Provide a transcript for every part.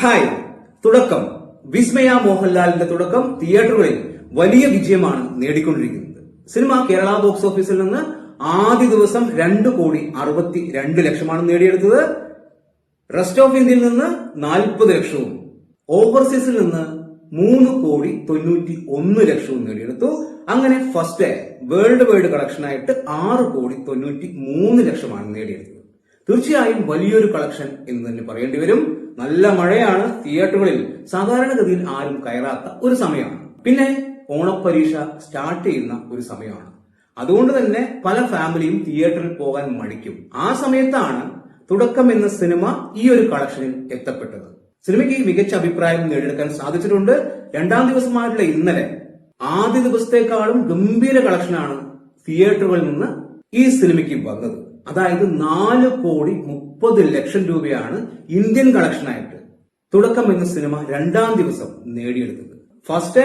Hi. തുടക്കം വിസ്മയ മോഹൻലാലിന്റെ തുടക്കം തിയേറ്ററുകളിൽ വലിയ വിജയമാണ് നേടിക്കൊണ്ടിരിക്കുന്നത്. സിനിമ കേരള ബോക്സ് ഓഫീസിൽ നിന്ന് ആദ്യ ദിവസം 2,62 ലക്ഷമാണ് നേടിയെടുത്തത്. റെസ്റ്റ് ഓഫ് ഇന്ത്യയിൽ നിന്ന് 40 ലക്ഷവും ഓവർസീസിൽ നിന്ന് 3,91 ലക്ഷവും നേടിയെടുത്തു. അങ്ങനെ ഫസ്റ്റ് ഡേ വേൾഡ് വൈഡ് കളക്ഷനായിട്ട് 6,93 ലക്ഷമാണ് നേടിയെടുത്തത്. തീർച്ചയായും വലിയൊരു കളക്ഷൻ എന്ന് തന്നെ പറയേണ്ടി വരും. നല്ല മഴയാണ്, തിയേറ്ററുകളിൽ സാധാരണഗതിയിൽ ആരും കയറാത്ത ഒരു സമയമാണ്. പിന്നെ ഓണപ്പരീക്ഷ സ്റ്റാർട്ട് ചെയ്യുന്ന ഒരു സമയമാണ്. അതുകൊണ്ട് തന്നെ പല ഫാമിലിയും തിയേറ്ററിൽ പോകാൻ മടിക്കും. ആ സമയത്താണ് തുടക്കം എന്ന സിനിമ ഈ ഒരു കളക്ഷനിൽ എത്തപ്പെട്ടത്. സിനിമയ്ക്ക് മികച്ച അഭിപ്രായം നേടിയെടുക്കാൻ സാധിച്ചിട്ടുണ്ട്. രണ്ടാം ദിവസമായിട്ടുള്ള ഇന്നലെ ആദ്യ ദിവസത്തെക്കാളും ഗംഭീര കളക്ഷനാണ് തിയേറ്ററുകളിൽ നിന്ന് ഈ സിനിമയ്ക്ക് വന്നത്. അതായത് 4,30 ലക്ഷം രൂപയാണ് ഇന്ത്യൻ കളക്ഷനായിട്ട് തുടക്കം എന്ന സിനിമ രണ്ടാം ദിവസം നേടിയെടുത്തത്. ഫസ്റ്റ് ഡേ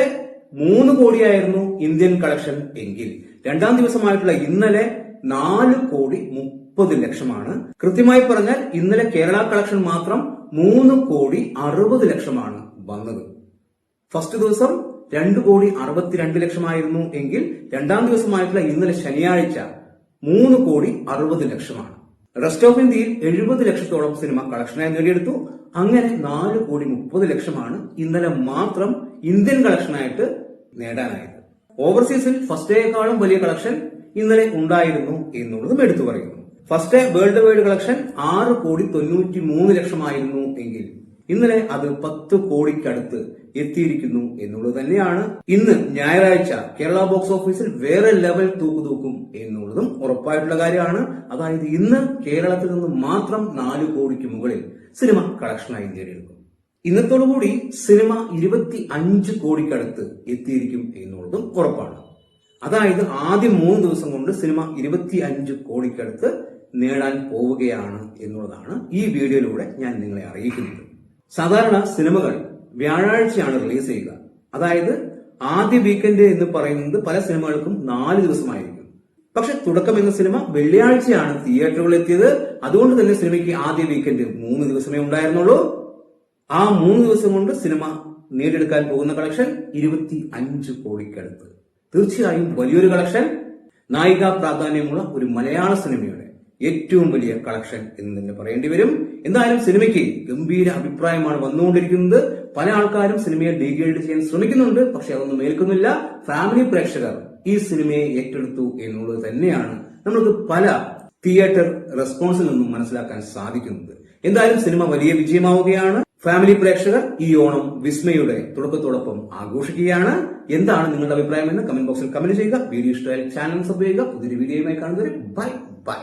3 കോടിയായിരുന്നു ഇന്ത്യൻ കളക്ഷൻ എങ്കിൽ രണ്ടാം ദിവസമായിട്ടുള്ള ഇന്നലെ 4,30 ലക്ഷമാണ്. കൃത്യമായി പറഞ്ഞാൽ ഇന്നലെ കേരള കളക്ഷൻ മാത്രം 3,60 ലക്ഷമാണ് വന്നത്. ഫസ്റ്റ് ദിവസം 2,62 ലക്ഷമായിരുന്നു എങ്കിൽ രണ്ടാം ദിവസമായിട്ടുള്ള ഇന്നലെ ശനിയാഴ്ച 3,60 ലക്ഷമാണ്. റെസ്റ്റ് ഓഫ് ഇന്ത്യയിൽ 70 ലക്ഷത്തോളം സിനിമ കളക്ഷനായി നേടിയെടുത്തു. അങ്ങനെ 4,30 ലക്ഷമാണ് ഇന്നലെ മാത്രം ഇന്ത്യൻ കളക്ഷനായിട്ട് നേടാനായത്. ഓവർസീസിൽ ഫസ്റ്റ് ഡേയേക്കാളും വലിയ കളക്ഷൻ ഇന്നലെ ഉണ്ടായിരുന്നു എന്നുള്ളതും എടുത്തു പറയുന്നു. First day world wide collection 6,93 ലക്ഷമായിരുന്നു എങ്കിൽ ഇന്നലെ അത് 10 കോടിക്കടുത്ത് എത്തിയിരിക്കുന്നു എന്നുള്ളത് തന്നെയാണ്. ഇന്ന് ഞായറാഴ്ച കേരള ബോക്സ് ഓഫീസിൽ വേറെ ലെവൽ തൂക്കും എന്നുള്ളതും ഉറപ്പായിട്ടുള്ള കാര്യമാണ്. അതായത് ഇന്ന് കേരളത്തിൽ നിന്ന് മാത്രം 4 കോടിക്ക് മുകളിൽ സിനിമ കളക്ഷനായി നേടിയെടുക്കും. ഇന്നത്തോടുകൂടി സിനിമ 25 കോടിക്കടുത്ത് എത്തിയിരിക്കും എന്നുള്ളതും ഉറപ്പാണ്. അതായത് ആദ്യം 3 ദിവസം കൊണ്ട് സിനിമ 25 കോടിക്കടുത്ത് നേടാൻ പോവുകയാണ് എന്നുള്ളതാണ് ഈ വീഡിയോയിലൂടെ ഞാൻ നിങ്ങളെ അറിയിക്കുന്നത്. സാധാരണ സിനിമകൾ വ്യാഴാഴ്ചയാണ് റിലീസ് ചെയ്യുക. അതായത് ആദ്യ വീക്കെൻഡ് എന്ന് പറയുന്നത് പല സിനിമകൾക്കും 4 ദിവസമായിരിക്കും. പക്ഷെ തുടക്കം എന്ന സിനിമ വെള്ളിയാഴ്ചയാണ് തിയേറ്ററുകളിൽ എത്തിയത്. അതുകൊണ്ട് തന്നെ സിനിമയ്ക്ക് ആദ്യ വീക്കെൻഡ് 3 ദിവസമേ ഉണ്ടായിരുന്നുള്ളൂ. ആ 3 ദിവസം കൊണ്ട് സിനിമ നേടിയെടുക്കാൻ പോകുന്ന കളക്ഷൻ 25 കോടിക്കടുത്ത്. തീർച്ചയായും വലിയൊരു കളക്ഷൻ. നായിക പ്രാധാന്യമുള്ള ഒരു മലയാള സിനിമയുടെ ഏറ്റവും വലിയ കളക്ഷൻ എന്ന് തന്നെ പറയേണ്ടി വരും. എന്തായാലും സിനിമയ്ക്ക് ഗംഭീര അഭിപ്രായമാണ് വന്നുകൊണ്ടിരിക്കുന്നത്. പല ആൾക്കാരും സിനിമയെ ഡീഗ്രേഡ് ചെയ്യാൻ ശ്രമിക്കുന്നുണ്ട്, പക്ഷെ അതൊന്നും ഏൽക്കുന്നില്ല. ഫാമിലി പ്രേക്ഷകർ ഈ സിനിമയെ ഏറ്റെടുത്തു എന്നുള്ളത് തന്നെയാണ് നമുക്ക് പല തിയേറ്റർ റെസ്പോൺസിൽ നിന്നും മനസ്സിലാക്കാൻ സാധിക്കുന്നത്. എന്തായാലും സിനിമ വലിയ വിജയമാവുകയാണ്. ഫാമിലി പ്രേക്ഷകർ ഈ ഓണം വിസ്മയുടെ തുടക്കത്തോടൊപ്പം ആഘോഷിക്കുകയാണ്. എന്താണ് നിങ്ങളുടെ അഭിപ്രായം എന്ന് കമന്റ് ബോക്സിൽ കമന്റ് ചെയ്യുക. വീഡിയോ ഇഷ്ടമായാൽ ചാനൽ സബ് ചെയ്യുക. പുതിയൊരു വീഡിയോയുമായി കാണുന്നവരെ ബൈ ബൈ.